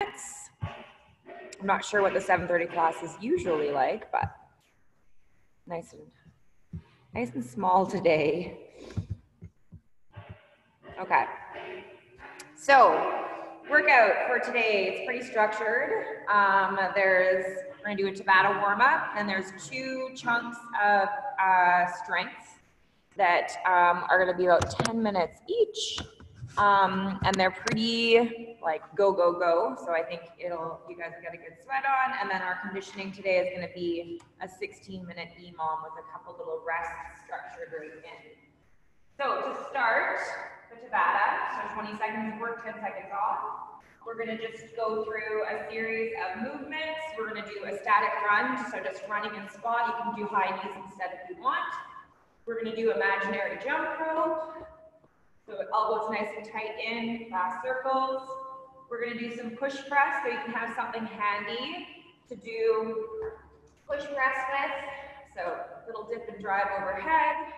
minutes. I'm not sure what the 7:30 class is usually like, but nice and small today. Okay. So, workout for today, it's pretty structured. We're gonna do a Tabata warm-up, and there's 2 chunks of strength that are gonna be about 10 minutes each. And they're pretty like go, go, go. So I think you guys will get a good sweat on. And then our conditioning today is gonna be a 16-minute EMOM with a couple little rests structured right in. So to start the Tabata, so 20 seconds work, 10 seconds off. We're gonna just go through a series of movements. We're gonna do a static run, so just running and squat. You can do high knees instead if you want. We're gonna do imaginary jump rope. So elbows nice and tight in, fast circles. We're gonna do some push press, so you can have something handy to do push press with. So little dip and drive overhead.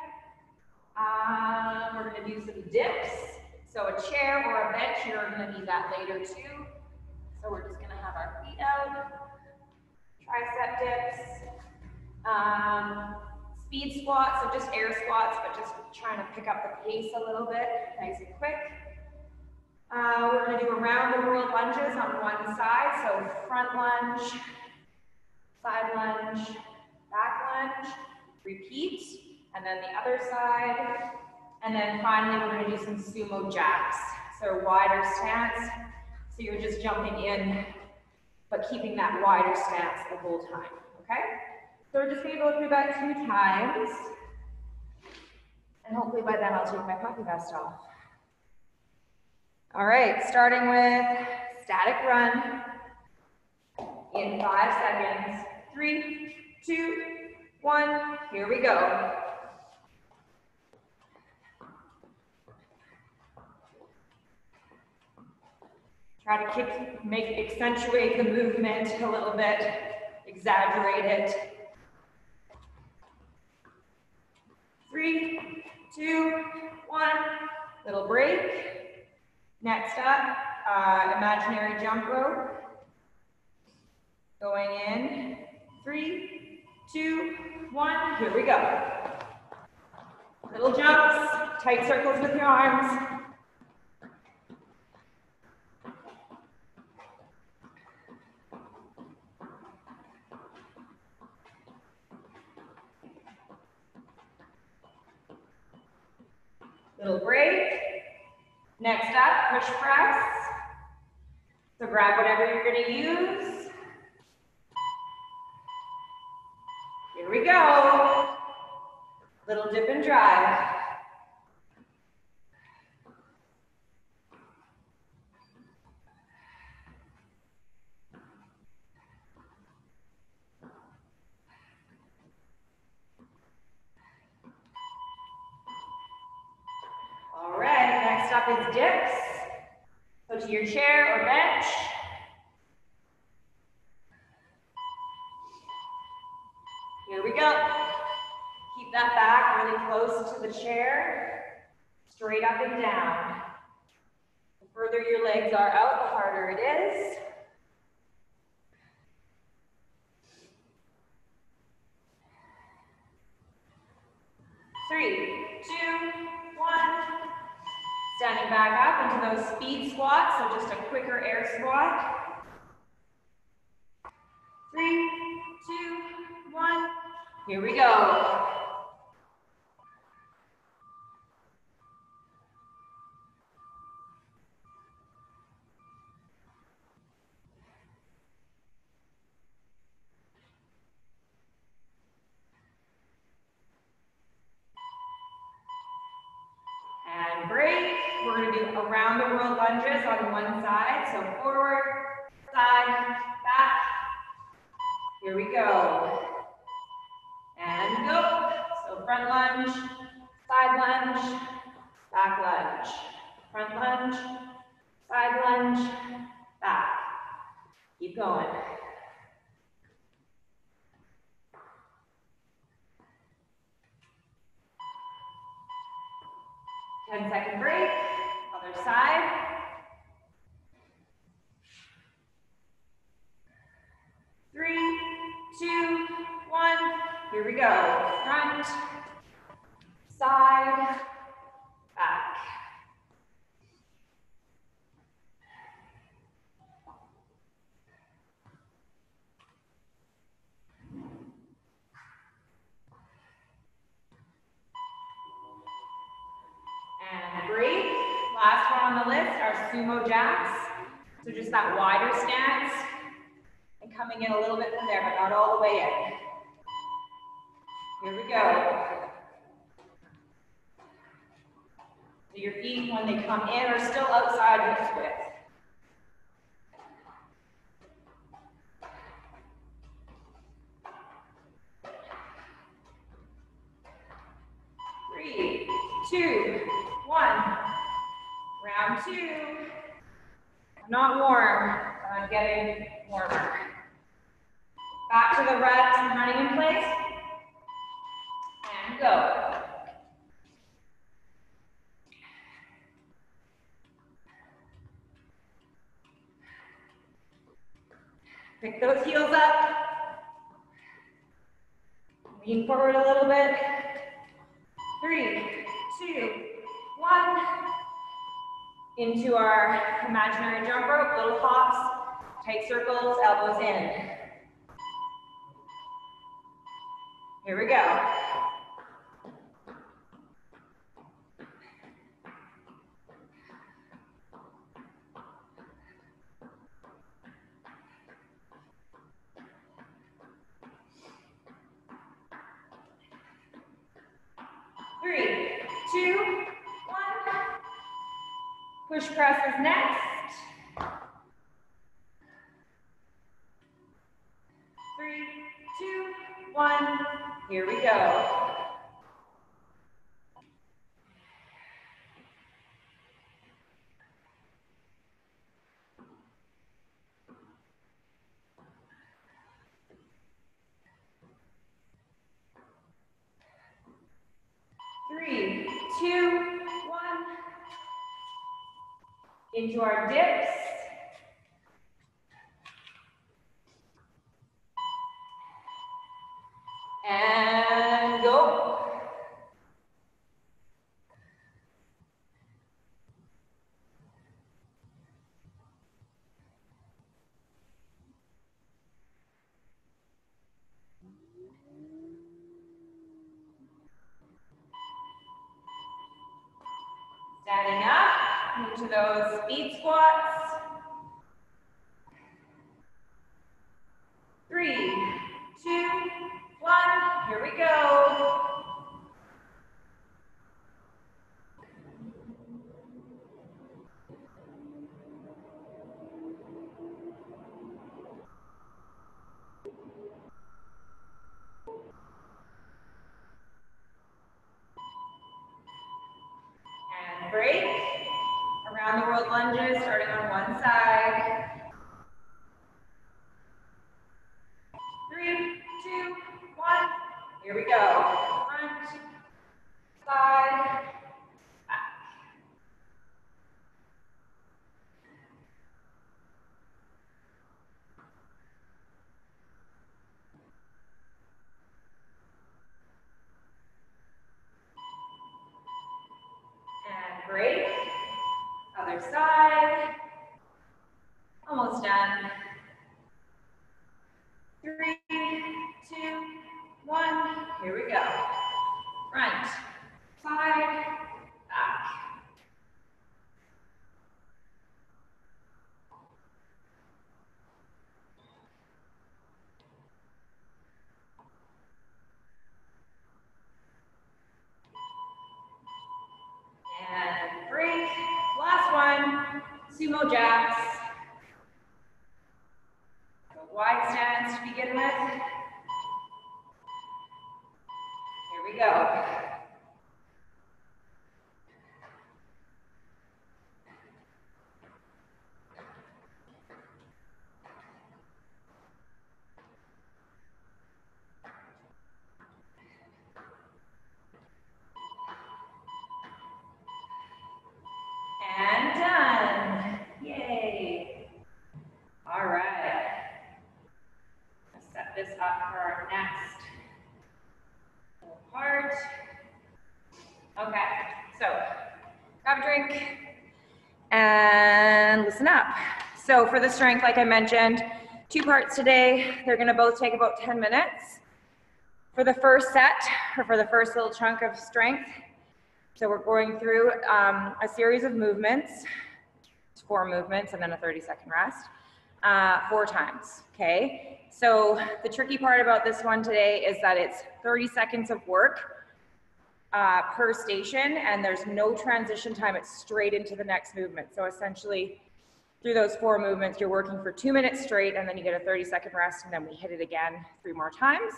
We're gonna do some dips. So a chair or a bench, you're gonna need that later too. So we're just gonna have our feet out. Tricep dips. Speed squats, so just air squats, but just trying to pick up the pace a little bit, nice and quick. We're gonna do around the world lunges on one side, so front lunge, side lunge, back lunge, repeat, and then the other side. And then finally, we're gonna do some sumo jacks, so wider stance, so you're just jumping in, but keeping that wider stance the whole time, okay? So we're just gonna go through that 2 times. And hopefully by then I'll take my puppy vest off. All right, starting with static run in 5 seconds. 3, 2, 1, here we go. Try to accentuate the movement a little bit, exaggerate it. 3, 2, 1, little break. Next up, imaginary jump rope. Going in, 3, 2, 1, here we go. Little jumps, tight circles with your arms. Little break. Next up, push press. So grab whatever you're gonna use. Here we go. Little dip and drive. All right, next up is dips. So to your chair or bench. Here we go. Keep that back really close to the chair. Straight up and down. The further your legs are out, the harder it is. Three, two, one. Standing back up into those speed squats, so just a quicker air squat. 3, 2, 1. Here we go. And break. We're going to do around the world lunges on one side. So forward, side, back. Here we go. And go. So front lunge, side lunge, back lunge. Front lunge, side lunge, back. Keep going. 10-second break. Other side. Here we go. Front, side, back. And breathe. Last one on the list, our sumo jacks. So just that wider stance and coming in a little bit from there, but not all the way in. Here we go. So your feet, when they come in, are still outside hip width. Three, two, one. Round two. I'm not warm, but I'm getting warmer. Back to the reps and running in place. And go. Pick those heels up. Lean forward a little bit. 3, 2, 1. Into our imaginary jump rope, little hops, tight circles, elbows in. Here we go. Three, two, one. Push press is next. 3, 2, 1. Here we go. Three, two, one. Into our dips. And go. Standing up into those speed squats. 3, 2, 1. Here we go. And break. Around the world lunges, starting on one side. 3, 2, 1. Here we go. Front, side, back. And break. Other side. Almost done. 3, 2, 1. Here we go. Front, side, back. And break. Last one. Sumo jacks. Wide stance to begin with. Here we go. And done. Yay. All right. Let's set this up for our next part. Okay, so grab a drink and listen up. So for the strength, like I mentioned, 2 parts today. They're gonna both take about 10 minutes. For the first set, or for the first little chunk of strength, so we're going through a series of movements, 4 movements and then a 30-second rest, 4 times, okay? So the tricky part about this one today is that it's 30 seconds of work per station, and there's no transition time. It's straight into the next movement. So essentially, through those 4 movements, you're working for 2 minutes straight, and then you get a 30-second rest, and then we hit it again 3 more times.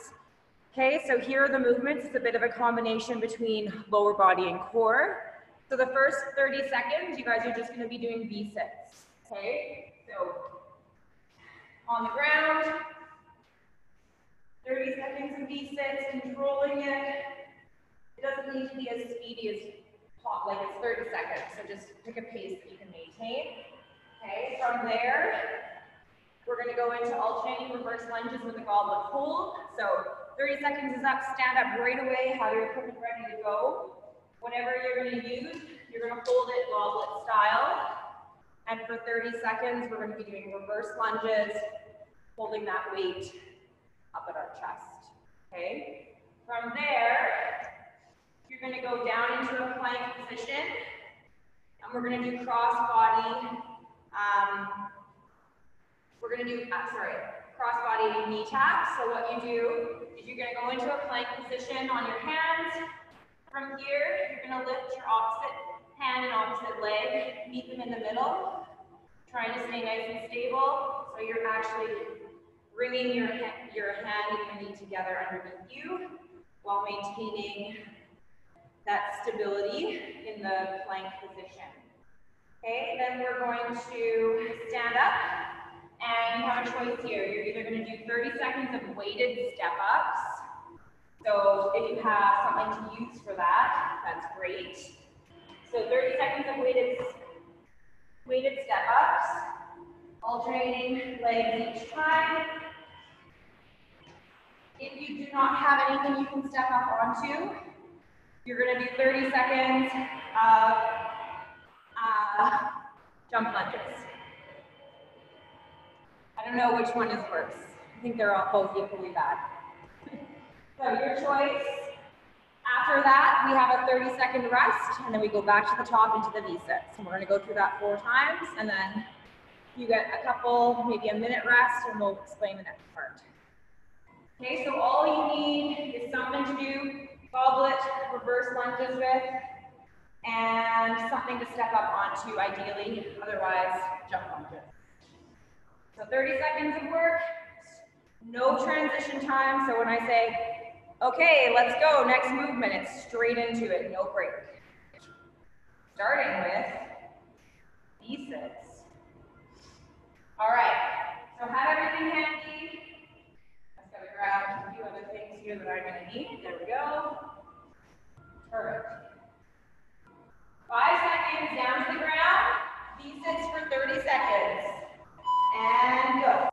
Okay, so here are the movements. It's a bit of a combination between lower body and core. So the first 30 seconds, you guys are just going to be doing V-sits. Okay, so on the ground, 30 seconds of V-sits, controlling it. It doesn't need to be as speedy as like it's 30 seconds, so just pick a pace that you can maintain. Okay, from there, we're going to go into alternating reverse lunges with a goblet hold. So 30 seconds is up, stand up right away, have your equipment ready to go. Whatever you're going to use, you're going to hold it goblet style. And for 30 seconds, we're going to be doing reverse lunges, holding that weight up at our chest. Okay, from there, you're going to go down into a plank position, and we're going to do cross body. We're going to do, cross body knee taps. So what you do is you're going to go into a plank position on your hands. From here, you're going to lift your opposite hand and opposite leg, meet them in the middle, trying to stay nice and stable. So you're actually bringing your hand and your knee together underneath you while maintaining that stability in the plank position. Okay, then we're going to stand up, and you have a choice here. You're either going to do 30 seconds of weighted step-ups. So if you have something to use for that, that's great. So 30 seconds of weighted step-ups, alternating legs each time. If you do not have anything you can step up onto, you're going to do 30 seconds of jump lunges. I don't know which one is worse. I think they're all both equally bad. So your choice. After that, we have a 30-second rest, and then we go back to the top into the V-sits. And we're going to go through that 4 times, and then you get a couple, maybe a minute rest, and we'll explain the next part. Okay, so all you need is something to do goblet reverse lunges with, and something to step up onto, ideally, otherwise jump lunges. So 30 seconds of work, no transition time. So when I say, okay, let's go, next movement, it's straight into it, no break. Starting with V-sits. All right, so have everything handy. I've got to grab a few other things here that I'm going to need. There we go. Perfect. 5 seconds down to the ground. V-sits for 30 seconds. And go.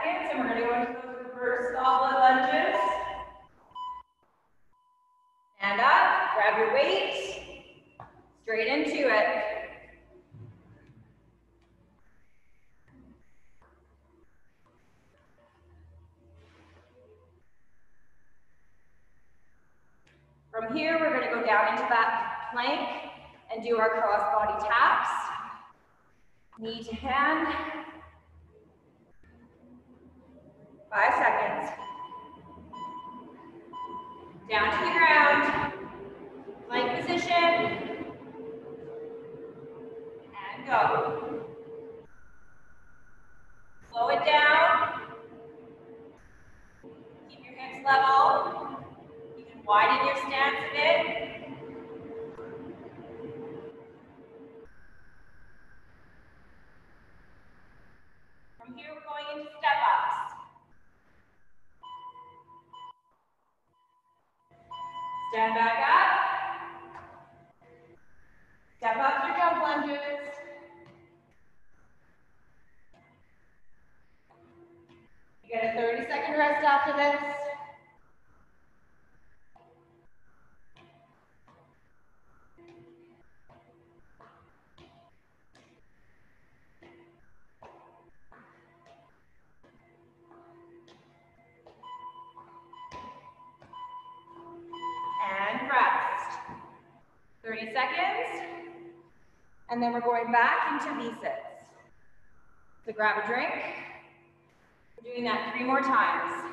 And we're going to go into those reverse goblet lunges. Stand up, grab your weight, straight into it. From here, we're going to go down into that plank and do our cross body taps. Knee to hand. 5 seconds. Down to the ground. Plank position. And go. Slow it down. Keep your hips level. You can widen your stance a bit. Stand back up. Step up your jump lunges. You get a 30-second rest after this. And rest. 30 seconds. And then we're going back into V-sits. So grab a drink. We're doing that 3 more times.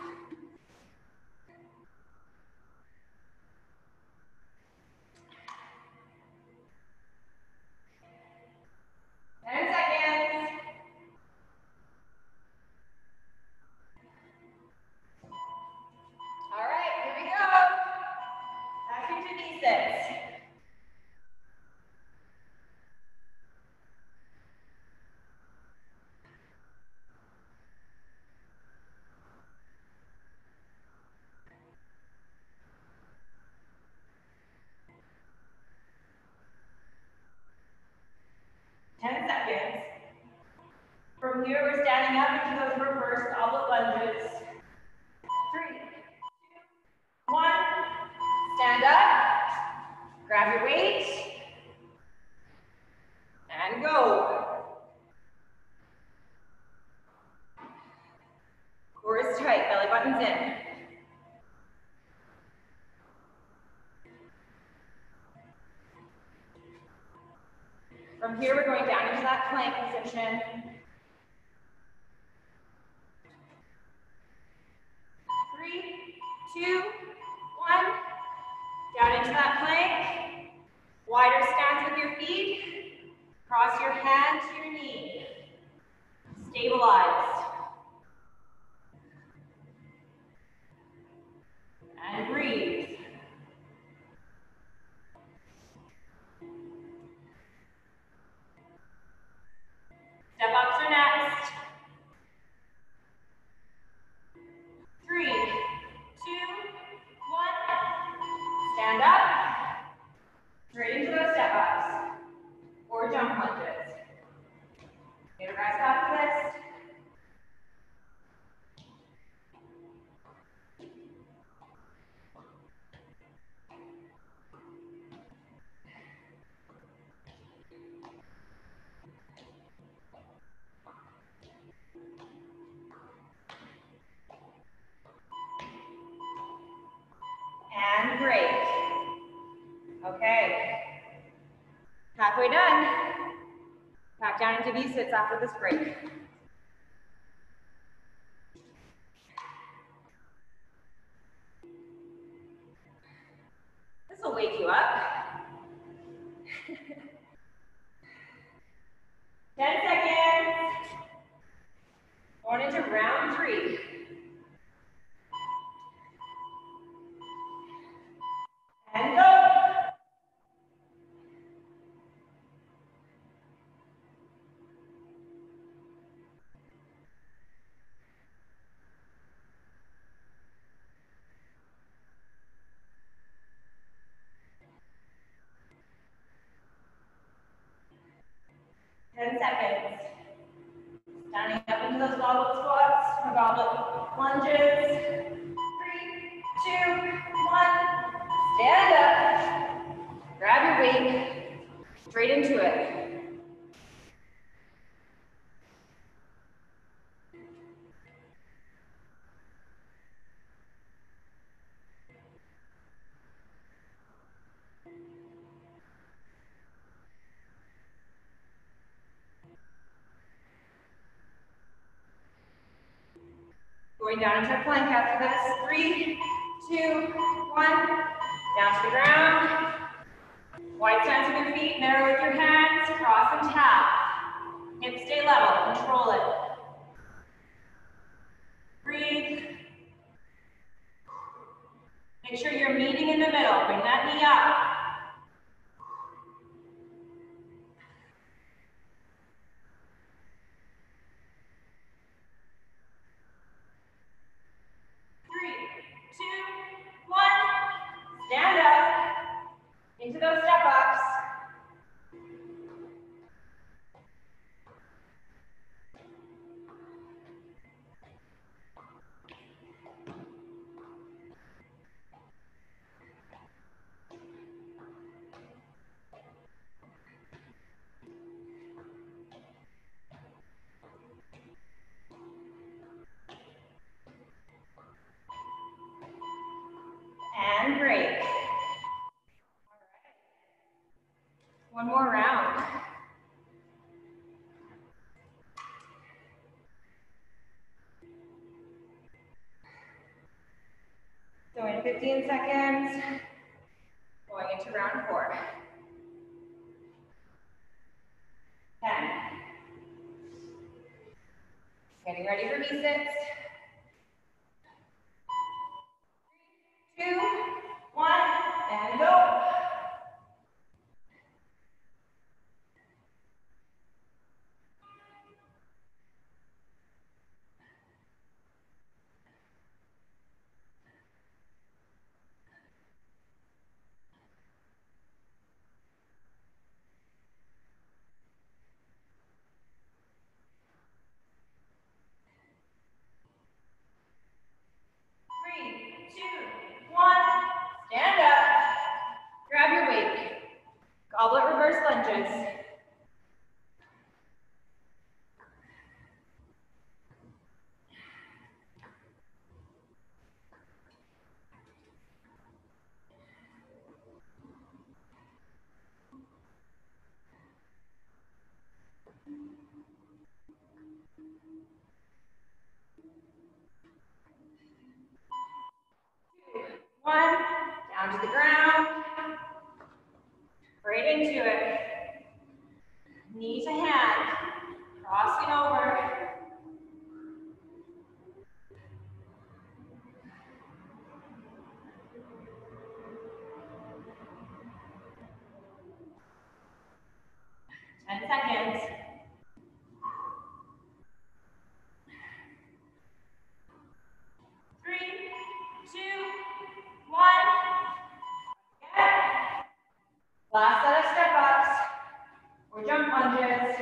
10 seconds. All right, here we go. Back into V-sits. From here, we're standing up into those reverse goblet lunges. 3, 2, 1. Stand up. Grab your weight. And go. Core is tight, belly button's in. From here, we're going down into that plank position. 3, 2, 1. Down into that plank. Wider stance with your feet. Cross your hand to your knee. Stabilize. And breathe. Step ups are next. 3, 2, 1. Stand up. Straight into those step ups. Or jump lunges. Get a rest after this. And break. Okay. Halfway done. Back down into V-sits after this break. This will wake you up. 10 seconds. Going into round 3. And go. Seconds. Standing up into those goblet squats or goblet lunges. 3, 2, 1. Stand up. Grab your weight. Straight into it. Going down into a plank after this. 3, 2, 1. Down to the ground. Wide stance with your feet, narrow with your hands, cross and tap. Hips stay level, control it. Breathe. Make sure you're meeting in the middle. Bring that knee up. Stand up. One more round. So in 15 seconds, going into round 4. 10. Getting ready for V6. 3, 2, 1, and go. Stand up, grab your weight, goblet reverse lunges. One, down to the ground, right into it. Knee to hand, crossing over. Ten seconds. 3, 2, 1. Again. Last set of step ups or jump lunges.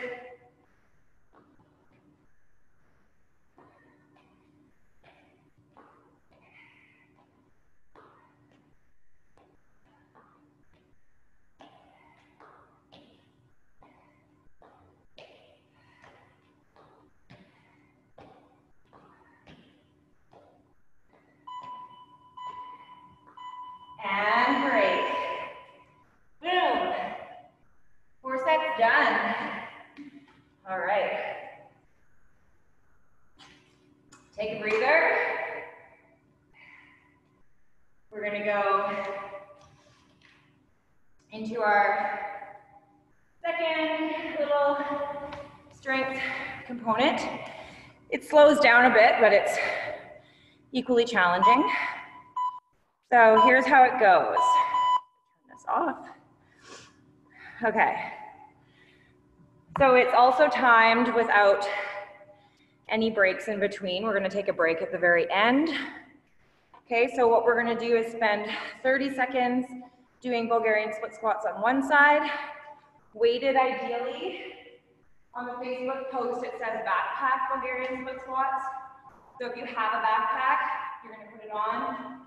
And break. Boom. 4 sets done. All right. Take a breather. We're going to go into our second little strength component. It slows down a bit, but it's equally challenging. So here's how it goes. Turn this off. Okay. So it's also timed without any breaks in between. We're going to take a break at the very end. Okay, so what we're going to do is spend 30 seconds doing Bulgarian split squats on one side, weighted ideally. On the Facebook post it says backpack Bulgarian split squats. So if you have a backpack, you're going to put it on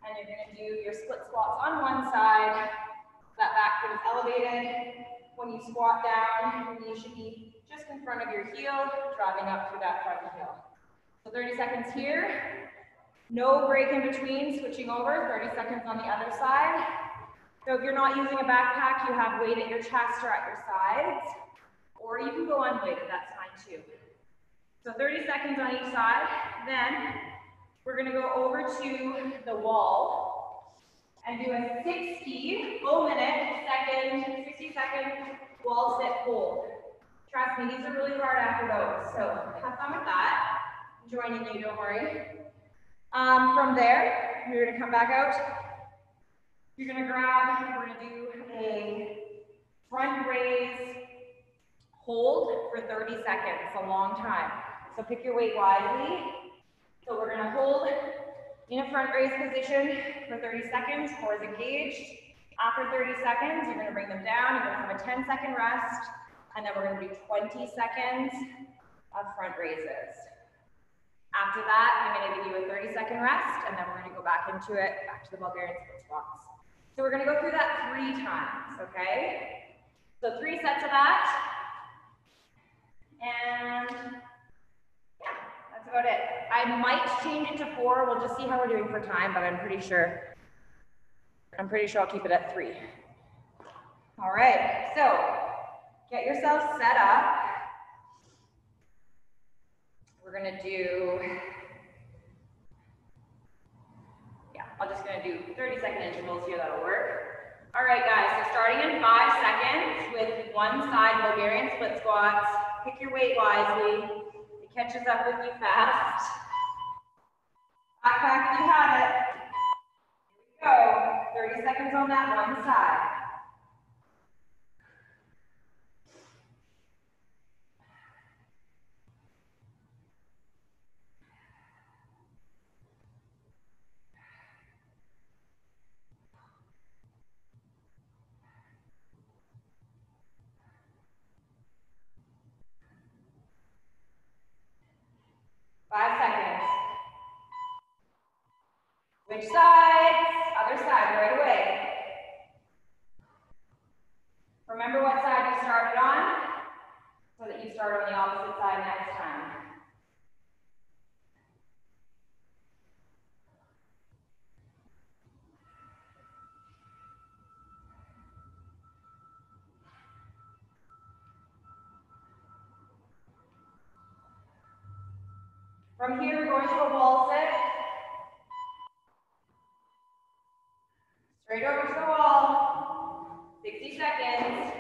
and you're going to do your split squats on one side. That back foot is elevated. When you squat down, your knee should be just in front of your heel, driving up through that front heel. So 30 seconds here. No break in between, switching over, 30 seconds on the other side. So if you're not using a backpack, you have weight at your chest or at your sides, or you can go unweighted, that's fine too. So 30 seconds on each side. Then we're gonna go over to the wall and do a 60 full minute, 60 second wall sit hold. Trust me, these are really hard after those. So have fun with that. I'm joining you, don't worry. From there, you're gonna come back out. You're gonna grab, we're gonna do a front raise hold for 30 seconds, a long time. So pick your weight wisely. So we're gonna hold in a front raise position for 30 seconds, core is engaged. After 30 seconds, you're gonna bring them down, you're gonna have a 10-second rest, and then we're gonna do 20 seconds of front raises. After that, I'm gonna give you a 30-second rest, and then we're gonna go back into it, back to the Bulgarian split squats. So we're gonna go through that 3 times, okay? So 3 sets of that. And yeah, that's about it. I might change it to 4, we'll just see how we're doing for time, but I'm pretty sure I'll keep it at 3. All right, so get yourself set up. We're gonna do, I'm just gonna do 30-second intervals here, that'll work. All right, guys, so starting in 5 seconds with one side Bulgarian split squats. Pick your weight wisely. It catches up with you fast. Backpack if you have it. Here we go. 30 seconds on that one side. Switch sides, other side right away. Remember what side you started on, so that you start on the opposite side next time. From here, we're going to a wall sit. Straight over to the wall. 60 seconds.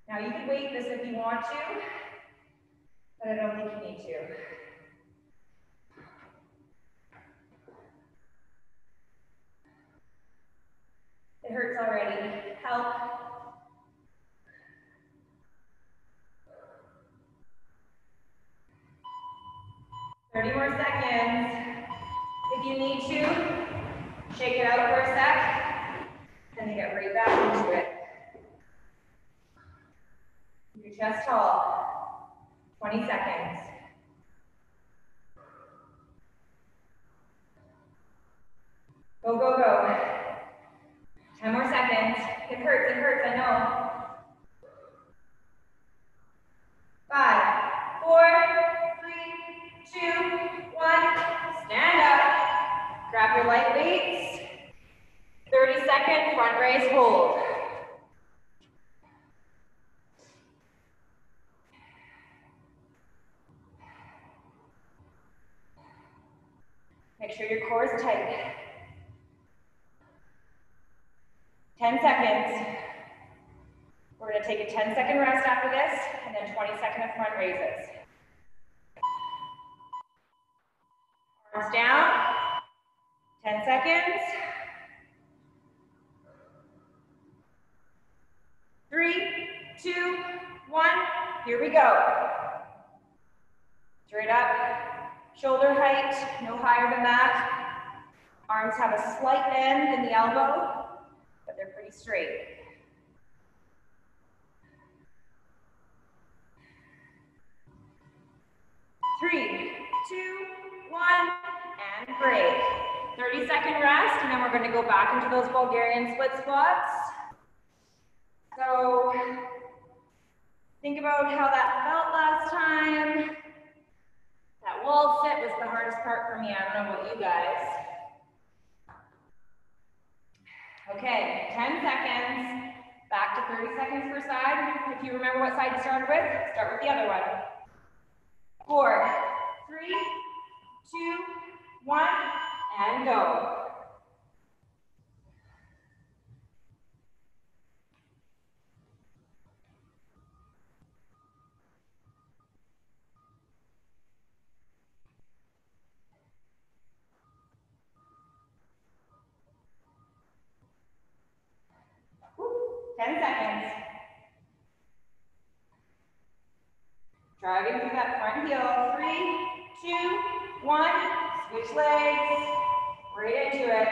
Now you can wait this if you want to, but I don't think you need to. It hurts already. Help. More seconds. If you need to, shake it out for a sec, and then get right back into it. Keep your chest tall. 20 seconds. Go, go, go. 10 more seconds. It hurts, I know. 5, 4, 3, 2, 1. Stand up. Grab your light weights. 30-second front raise hold. Make sure your core is tight. 10 seconds. We're going to take a 10-second rest after this, and then 20-second of front raises. Arms down. 10 seconds. 3, 2, 1. Here we go. Straight up. Shoulder height, no higher than that. Arms have a slight bend in the elbow, but they're pretty straight. 3, 2, 1, and break. 30-second rest, and then we're going to go back into those Bulgarian split squats. So think about how that felt last time. That wall sit was the hardest part for me. I don't know about you guys. Okay, 10 seconds. Back to 30 seconds per side. If you remember what side you started with, start with the other one. 4, 3, 2, 1, and go. Woo. 10 seconds. Driving through that front heel. 3, 2, 1. Switch legs. Right into it.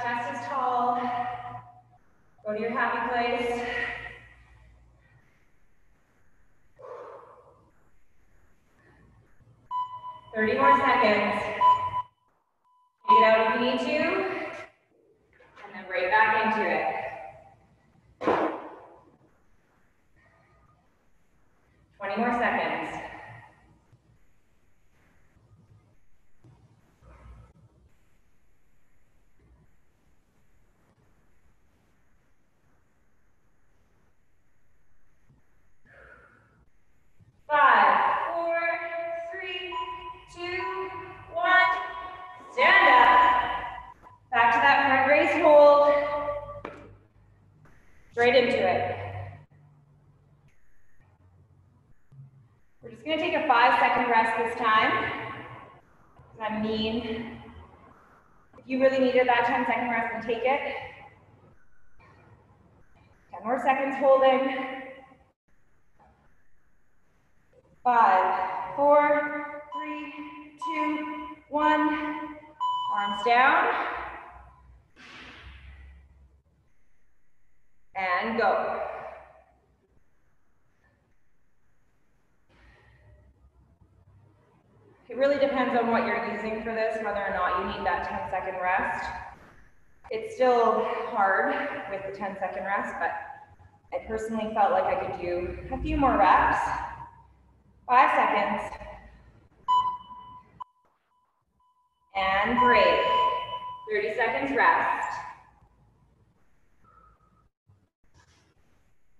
chest is tall. Go to your happy place. Thirty more seconds. Take it out if you need to. And then right back into it. 20 more seconds. Five, four, three, two, one. Stand up. Back to that front raise hold. Straight into it. We're just going to take a 5-second rest this time. I mean, if you really needed that 10-second rest, then take it. 10 more seconds holding. 5, 4, 3, 2, 1. Arms down. And go. It really depends on what you're using for this, whether or not you need that 10-second rest. It's still hard with the 10-second rest, but I personally felt like I could do a few more reps. 5 seconds. And break. 30 seconds rest.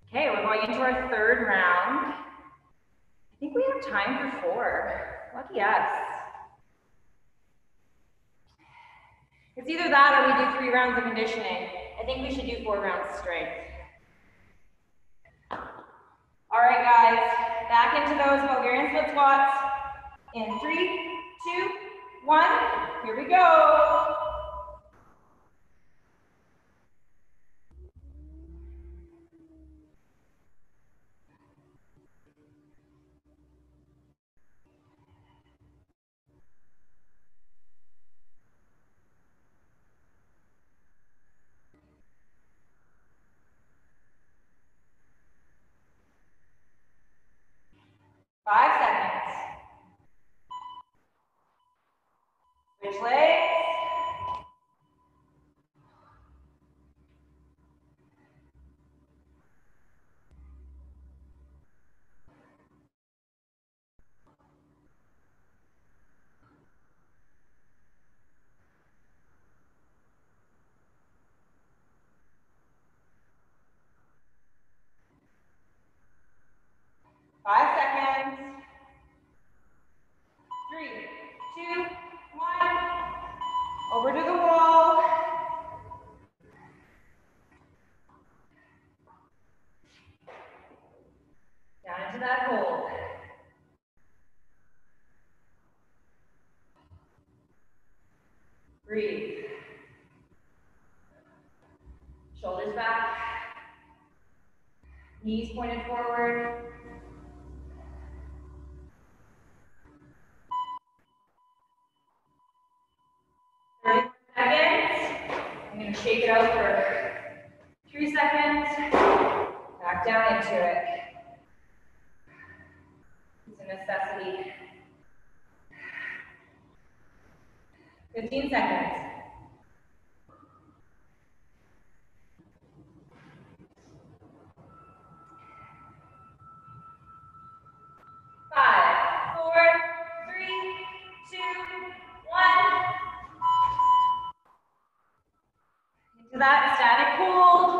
Okay, we're going into our third round. I think we have time for 4. Lucky us. It's either that or we do 3 rounds of conditioning. I think we should do 4 rounds of strength. All right, guys, back into those Bulgarian split squats. In 3, 2, 1, here we go. Five seconds. Switch legs. Five seconds. 3, 2, 1. Over to the wall. Down into that hold. Breathe. Shoulders back. Knees pointed forward. Seconds. I'm going to shake it out for 3 seconds. Back down into it. It's a necessity. 15 seconds. 5, 4, 3, 2, 1. Into that static hold.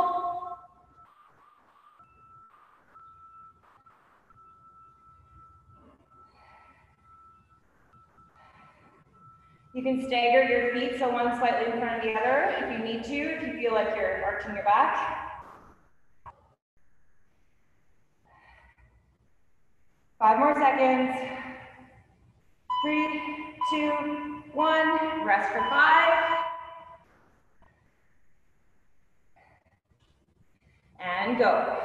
You can stagger your feet so one's slightly in front of the other if you need to, if you feel like you're arching your back. 5 more seconds. 3, 2, 1. Rest for 5. And go.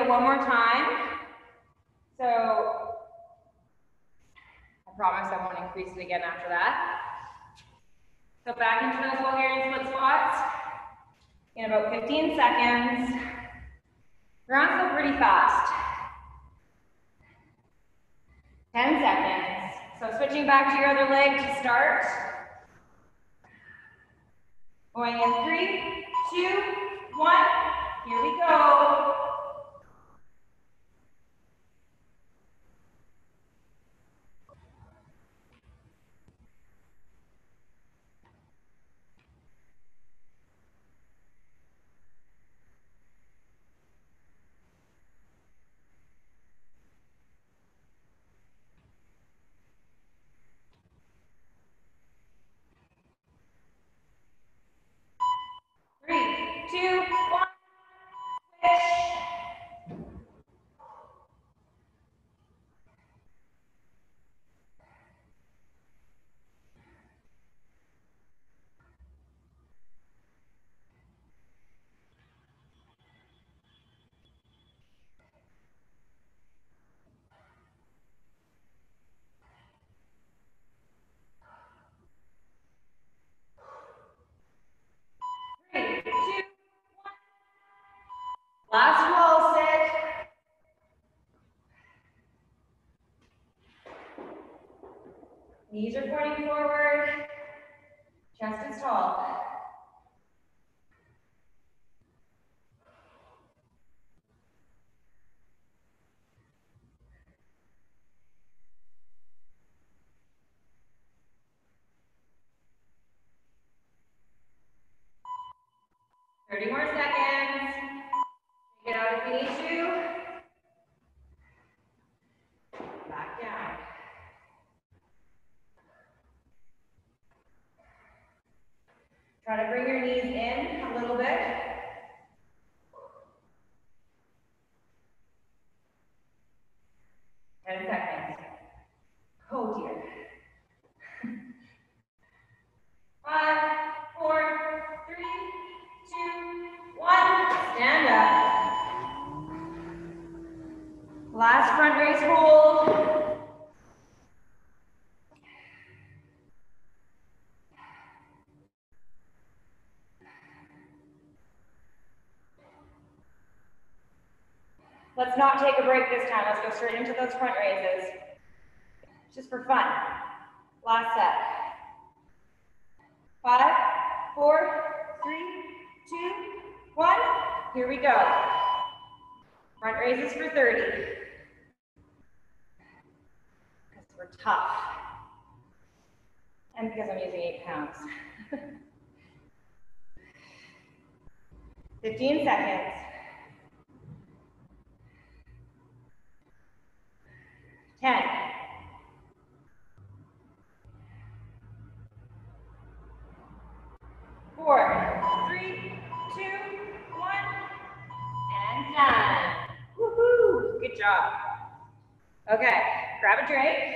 it one more time. So I promise I won't increase it again after that. So back into those Bulgarian split squats in about 15 seconds. Rounds go pretty fast. 10 seconds. So switching back to your other leg to start. Going in 3, 2, 1. Here we go. Last wall sit. Knees are pointing forward. Chest is tall. Thirty more seconds. Take it out if you need to. Back down. Try to bring your knees in a little bit. Seconds. Oh dear. 5, 4, 3, 2, 1. Stand up. Last front raise hold. Let's not take a break this time. Let's go straight into those front raises. Just for fun. Last set. 5, 4, 3, 2, 1. Here we go. Front raises for 30. Because we're tough. And because I'm using 8 pounds. 15 seconds. 10. 4, 3, 2, 1, and done. Woohoo! Good job. Okay, grab a drink.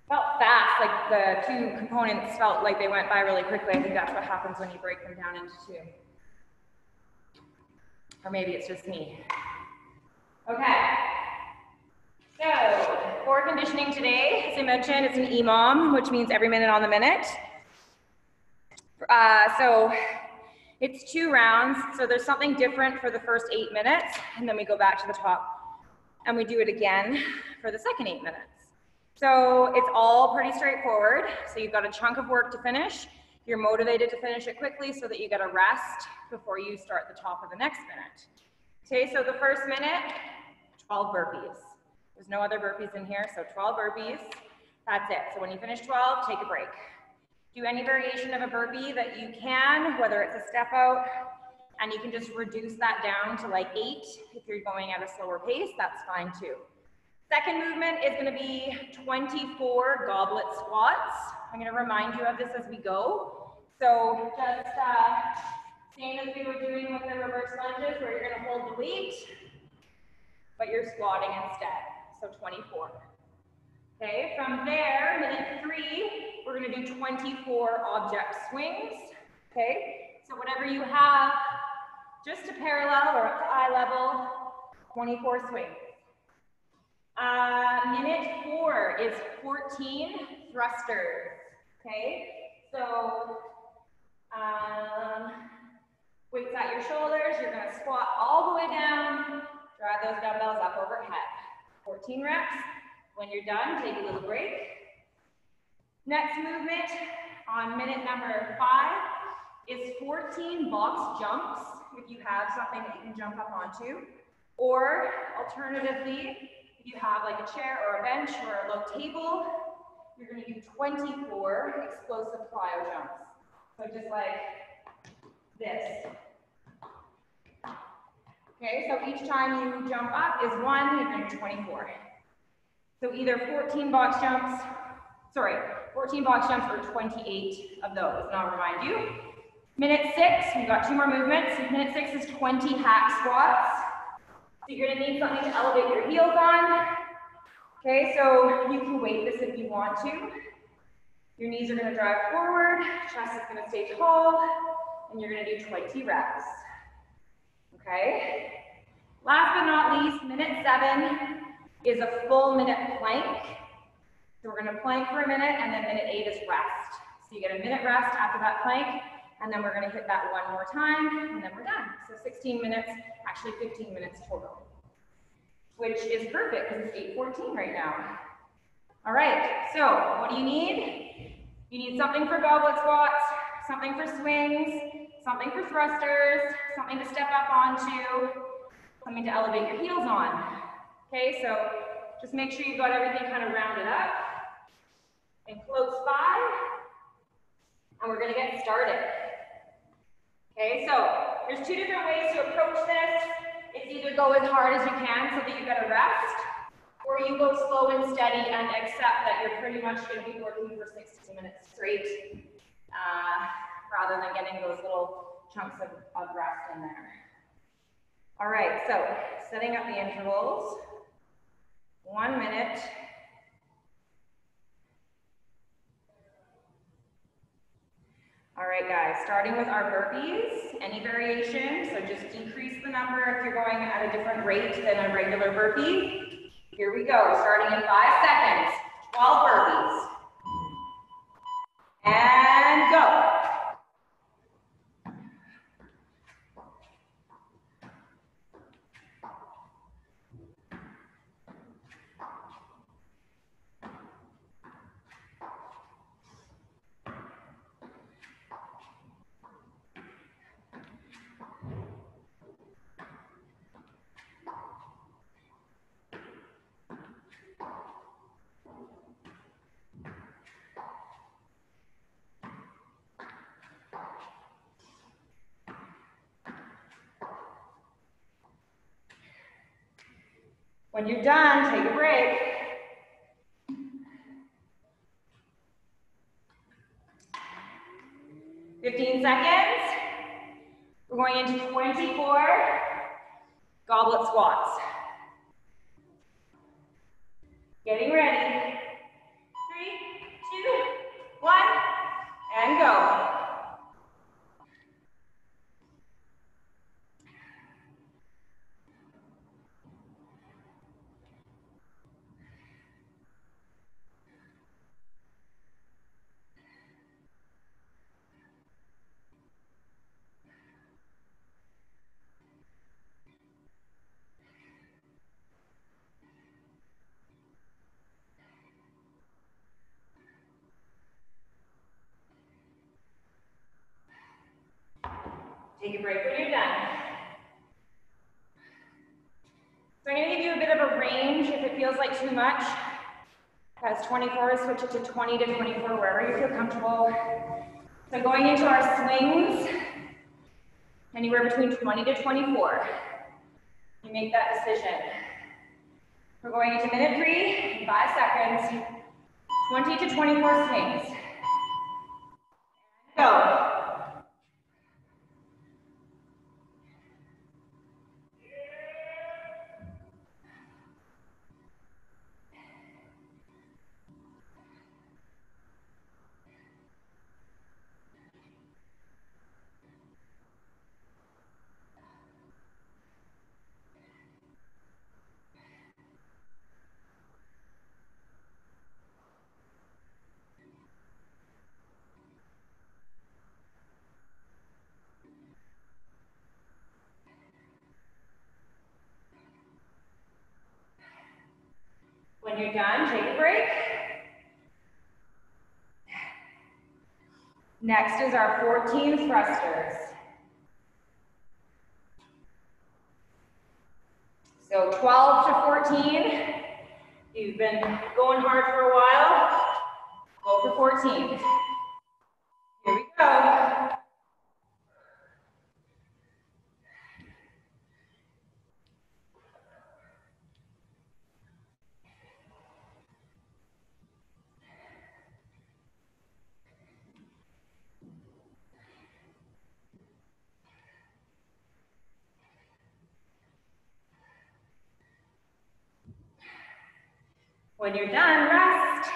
Felt fast, like the two components felt like they went by really quickly. I think that's what happens when you break them down into two. Or maybe it's just me. Okay. So, core conditioning today, as I mentioned, it's an EMOM, which means every minute on the minute. So it's 2 rounds. So there's something different for the first 8 minutes, and then we go back to the top and we do it again for the second 8 minutes. So it's all pretty straightforward. So you've got a chunk of work to finish. You're motivated to finish it quickly so that you get a rest before you start the top of the next minute. Okay, so the first minute, 12 burpees. There's no other burpees in here, so 12 burpees. That's it. So when you finish 12, take a break. Do any variation of a burpee that you can, whether it's a step out, and you can just reduce that down to like 8 if you're going at a slower pace, that's fine too. Second movement is going to be 24 goblet squats. I'm going to remind you of this as we go. So just same as we were doing with the reverse lunges, where you're going to hold the weight, but you're squatting instead. So 24. Okay, from there, minute 3, we're going to do 24 object swings. Okay, so whatever you have just to parallel or up to eye level, 24 swings. Minute 4 is 14 thrusters, okay? So, weights at your shoulders, you're gonna squat all the way down, drive those dumbbells up overhead. 14 reps. When you're done, take a little break. Next movement on minute number 5 is 14 box jumps, if you have something that you can jump up onto. Or alternatively, if you have like a chair or a bench or a low table, you're gonna do 24 explosive plyo jumps. So just like this. Okay, so each time you jump up is 1, you're gonna do 24. So either 14 box jumps or 28 of those. And I'll remind you, minute 6, we've got 2 more movements. Minute 6 is 20 hack squats. So you're gonna need something to elevate your heels on. Okay, so you can weight this if you want to. Your knees are gonna drive forward, chest is gonna stay tall, and you're gonna do 20 reps. Okay? Last but not least, minute 7 is a full minute plank. So we're gonna plank for a minute, and then minute 8 is rest. So you get a minute rest after that plank, and then we're gonna hit that 1 more time, and then we're done. So 16 minutes, actually 15 minutes total, which is perfect because it's 8:14 right now. All right, so what do you need? You need something for goblet squats, something for swings, something for thrusters, something to step up onto, something to elevate your heels on. Okay, so just make sure you've got everything kind of rounded up and close by, and we're gonna get started. Okay, so there's 2 different ways to approach this. It's either go as hard as you can so that you get a rest, or you go slow and steady and accept that you're pretty much gonna be working for 60 minutes straight, rather than getting those little chunks of rest in there. All right, so setting up the intervals. 1 minute. All right, guys, starting with our burpees, any variation, so just decrease the number if you're going at a different rate than a regular burpee. Here we go, starting in 5 seconds, 12 burpees. And go. When you're done, take a break. "15 seconds. We're going into 24 goblet squats. Getting ready. 3, 2, 1, and go. Take a break when you're done. So I'm going to give you a bit of a range if it feels like too much. As 24, switch it to 20 to 24, wherever you feel comfortable. So going into our swings, anywhere between 20 to 24. You make that decision. We're going into minute 3, in 5 seconds, 20 to 24 swings. Go. When you're done, take a break. Next is our 14 thrusters. So 12 to 14. You've been going hard for a while. Go for 14. Here we go. When you're done, rest.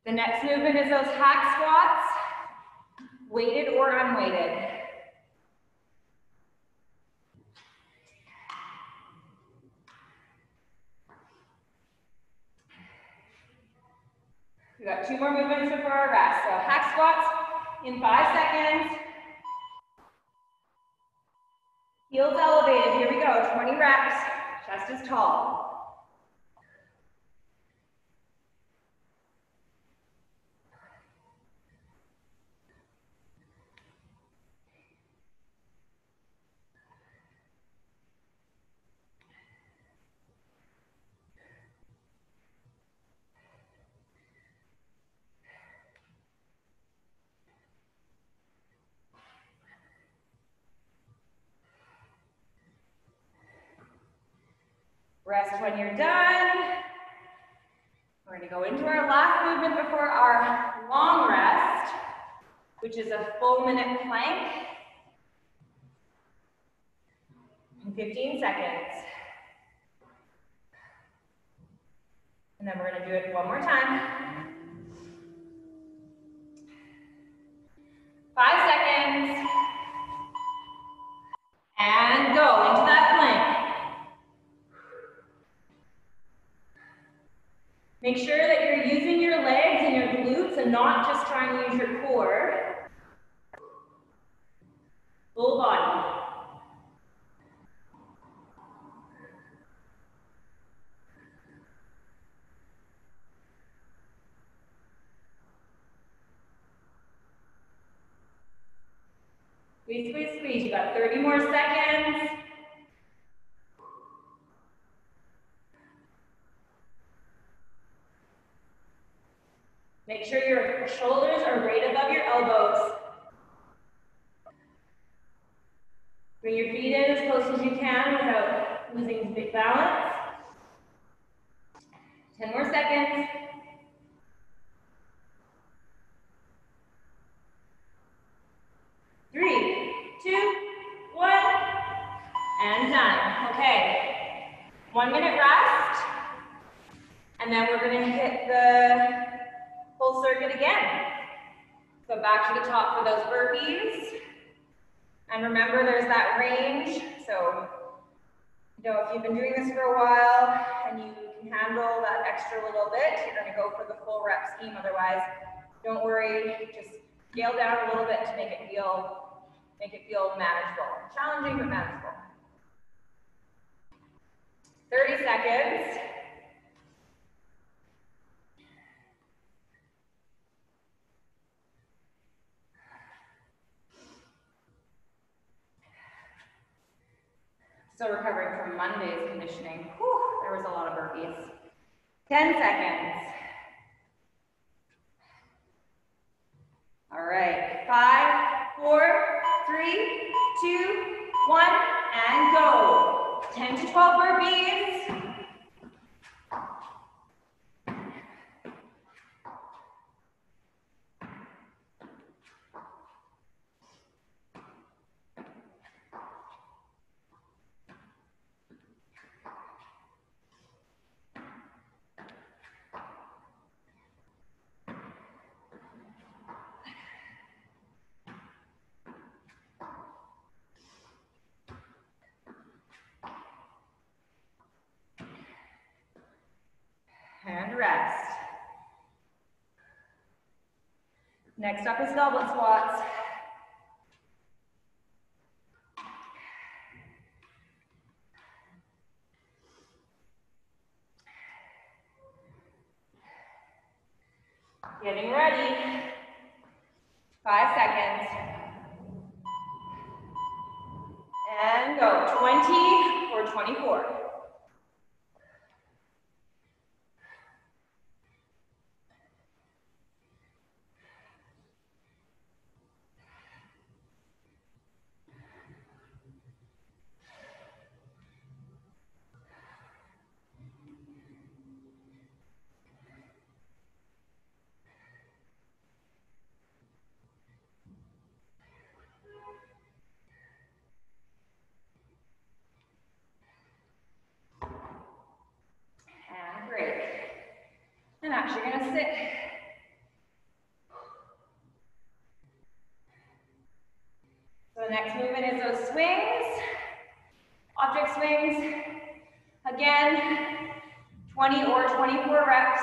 The next movement is those hack squats, weighted or unweighted. We've got 2 more movements before our rest. So hack squats in 5 seconds. Heels elevated, here we go, 20 reps, chest is tall. Rest when you're done. We're going to go into our last movement before our long rest, which is a full minute plank in 15 seconds. And then we're going to do it one more time. 5 seconds. And go into that plank. Make sure that you're using your legs and your glutes and not just trying to use your core. Full body. Squeeze, squeeze, squeeze. You got 30 more seconds. Make sure your shoulders are right above your elbows. Bring your feet in as close as you can without losing big balance. 10 more seconds. 3, 2, 1, and done. Okay, 1 minute rest, and then we're gonna hit the full circuit again. So back to the top for those burpees. And remember, there's that range. So, you know, if you've been doing this for a while and you can handle that extra little bit, you're gonna go for the full rep scheme. Otherwise, don't worry, just scale down a little bit to make it feel manageable. Challenging, but manageable. 30 seconds. Still recovering from Monday's conditioning. Whew, there was a lot of burpees. 10 seconds. All right, 5, 4, 3, 2, 1, and go. 10 to 12 burpees. And rest. Next up is goblet squats. Getting ready. 5 seconds. And go. 20 or 24. And break. And actually you're gonna sit. So the next movement is those swings, object swings. Again, 20 or 24 reps.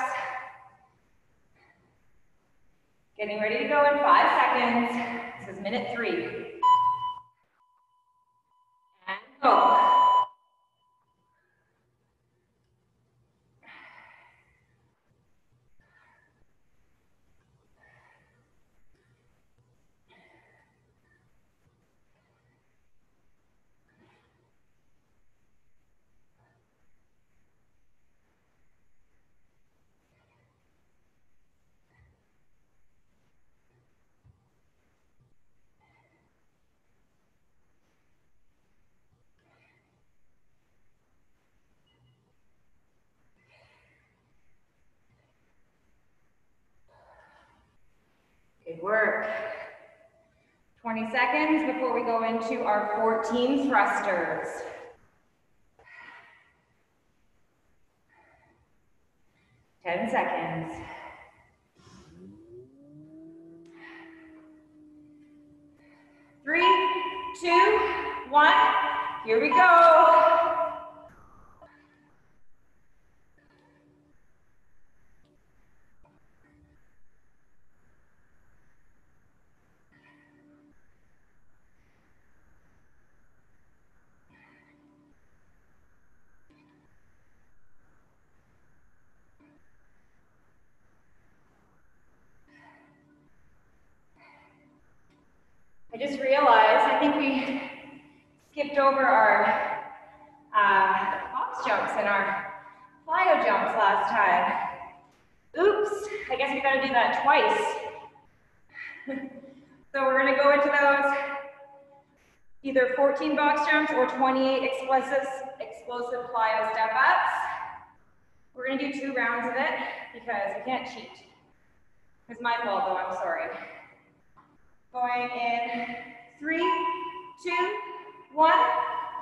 Getting ready to go in 5 seconds. This is minute 3. And go. Good work. 20 seconds before we go into our 14 thrusters. 10 seconds. 3, 2, 1. Here we go. I just realized, I think we skipped over our box jumps and our plyo jumps last time. Oops, I guess we gotta do that twice. So we're gonna go into those either 14 box jumps or 28 explosive plyo step ups. We're gonna do 2 rounds of it because we can't cheat. It's my fault though, I'm sorry. Going in 3, 2, 1.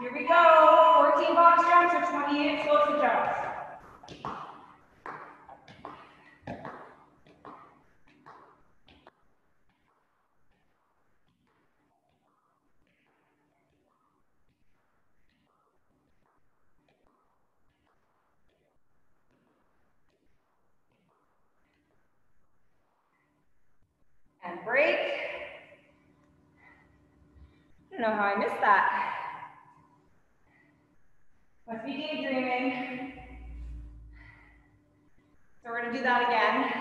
Here we go. 14 box jumps or 28 explosive jumps. And break. I don't know how I missed that. Must be daydreaming. So we're going to do that again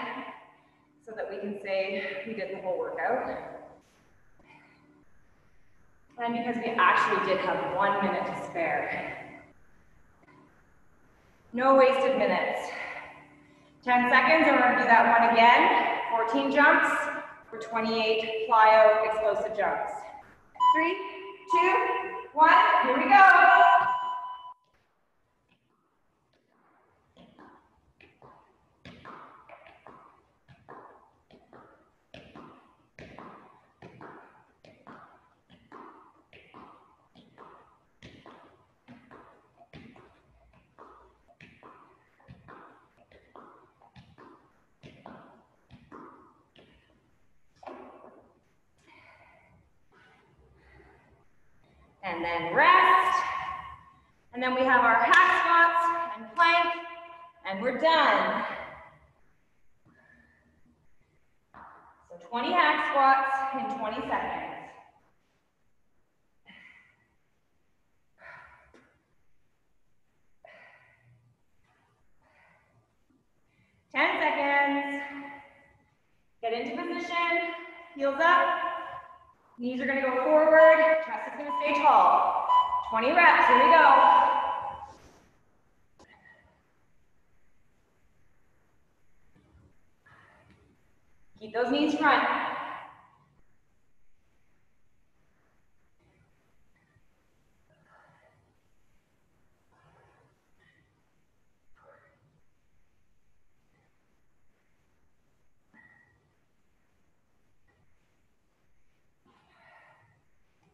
so that we can say we did the whole workout. And because we actually did have 1 minute to spare. No wasted minutes. 10 seconds, and we're going to do that one again. 14 jumps for 28 plyo explosive jumps. 3, 2, 1, here we go. And then rest. And then we have our hack squats and plank, and we're done. So 20 hack squats in 20 seconds. Get into position, heels up, knees are gonna go forward, chest is gonna stay tall. 20 reps, here we go. Keep those knees front.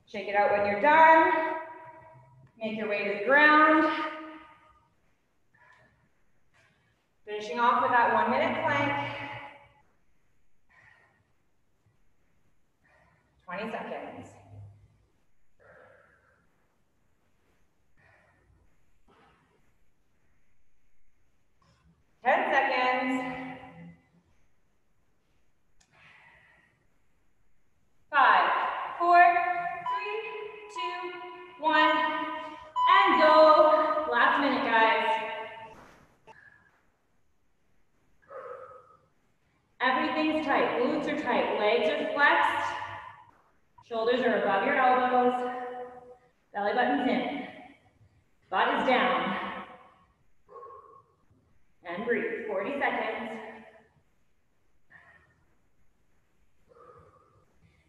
Shake it out when you're done. Make your way to the ground. Finishing off with that 1 minute plank. 20 seconds. Ten seconds. 5, 4, 3, 2, 1, and go. Last minute, guys. Everything's tight. Glutes are tight. Legs are flexed. Shoulders are above your elbows. Belly button's in. Butt is down. And breathe. 40 seconds.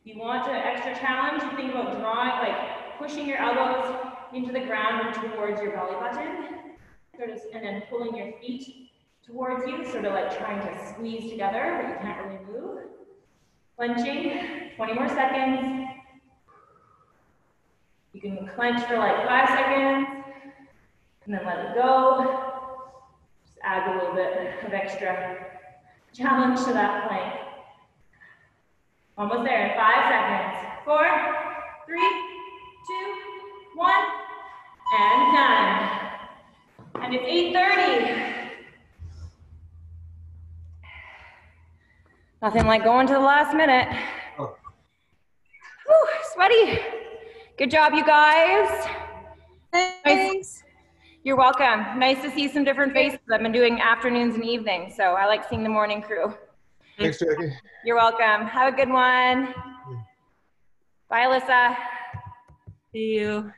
If you want an extra challenge, you think about drawing, like pushing your elbows into the ground or towards your belly button, and then pulling your feet towards you, sort of like trying to squeeze together, but you can't really move. Clenching, 20 more seconds. You can clench for like 5 seconds, and then let it go. Just add a little bit of extra challenge to that plank. Almost there in 5 seconds. 4, 3, 2, 1, and done. And it's 8:30. Nothing like going to the last minute. Oh. Whew, sweaty. Good job, you guys. Thanks. Nice. You're welcome. Nice to see some different faces. I've been doing afternoons and evenings, so I like seeing the morning crew. Thanks, Jackie. You're welcome. Have a good one. Bye, Alyssa. See you.